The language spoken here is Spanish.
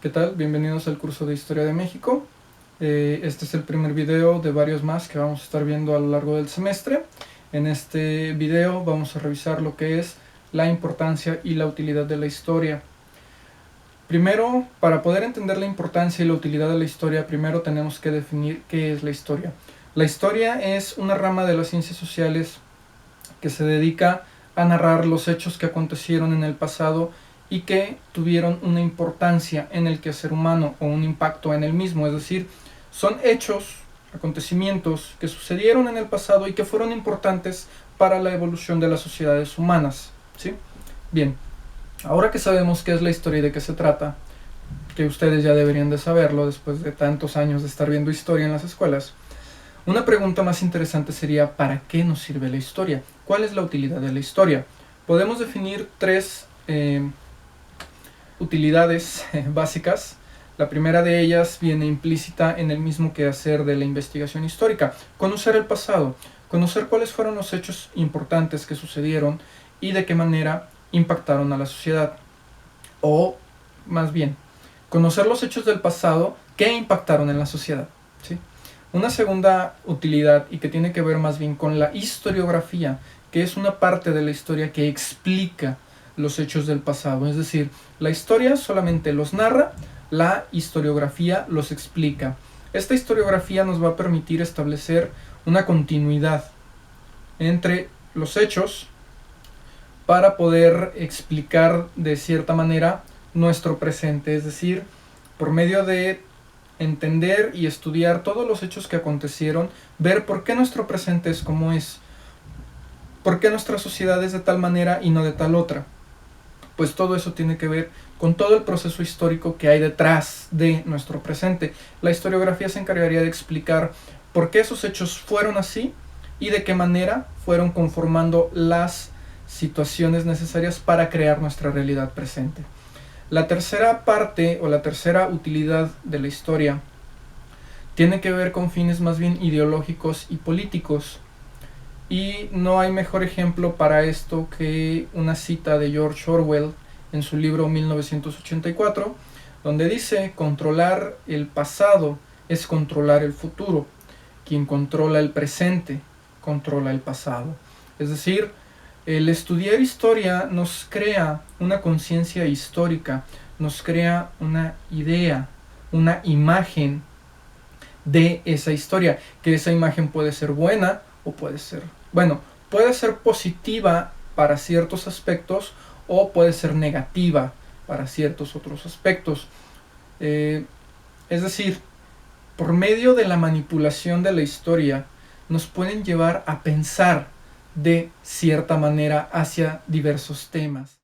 ¿Qué tal? Bienvenidos al curso de Historia de México. Este es el primer video de varios más que vamos a estar viendo a lo largo del semestre. En este video vamos a revisar lo que es la importancia y la utilidad de la historia. Primero, para poder entender la importancia y la utilidad de la historia, primero tenemos que definir qué es la historia. La historia es una rama de las ciencias sociales que se dedica a narrar los hechos que acontecieron en el pasado y que tuvieron una importancia en el quehacer humano o un impacto en el mismo, es decir, son hechos, acontecimientos que sucedieron en el pasado y que fueron importantes para la evolución de las sociedades humanas, ¿sí? Bien, ahora que sabemos qué es la historia y de qué se trata, que ustedes ya deberían de saberlo después de tantos años de estar viendo historia en las escuelas, una pregunta más interesante sería: ¿para qué nos sirve la historia? ¿Cuál es la utilidad de la historia? Podemos definir tres utilidades básicas. La primera de ellas viene implícita en el mismo quehacer de la investigación histórica: conocer el pasado, conocer cuáles fueron los hechos importantes que sucedieron y de qué manera impactaron a la sociedad. O más bien, conocer los hechos del pasado que impactaron en la sociedad, ¿sí? Una segunda utilidad, y que tiene que ver más bien con la historiografía, que es una parte de la historia que explica los hechos del pasado. Es decir, la historia solamente los narra, la historiografía los explica. Esta historiografía nos va a permitir establecer una continuidad entre los hechos para poder explicar de cierta manera nuestro presente. Es decir, por medio de entender y estudiar todos los hechos que acontecieron, ver por qué nuestro presente es como es, por qué nuestra sociedad es de tal manera y no de tal otra. Pues todo eso tiene que ver con todo el proceso histórico que hay detrás de nuestro presente. La historiografía se encargaría de explicar por qué esos hechos fueron así y de qué manera fueron conformando las situaciones necesarias para crear nuestra realidad presente. La tercera parte o la tercera utilidad de la historia tiene que ver con fines más bien ideológicos y políticos. Y no hay mejor ejemplo para esto que una cita de George Orwell en su libro 1984, donde dice: controlar el pasado es controlar el futuro. Quien controla el presente, controla el pasado. Es decir, el estudiar historia nos crea una conciencia histórica, nos crea una idea, una imagen de esa historia, que esa imagen puede ser buena o puede ser, puede ser positiva para ciertos aspectos o puede ser negativa para ciertos otros aspectos. Es decir, por medio de la manipulación de la historia nos pueden llevar a pensar de cierta manera hacia diversos temas.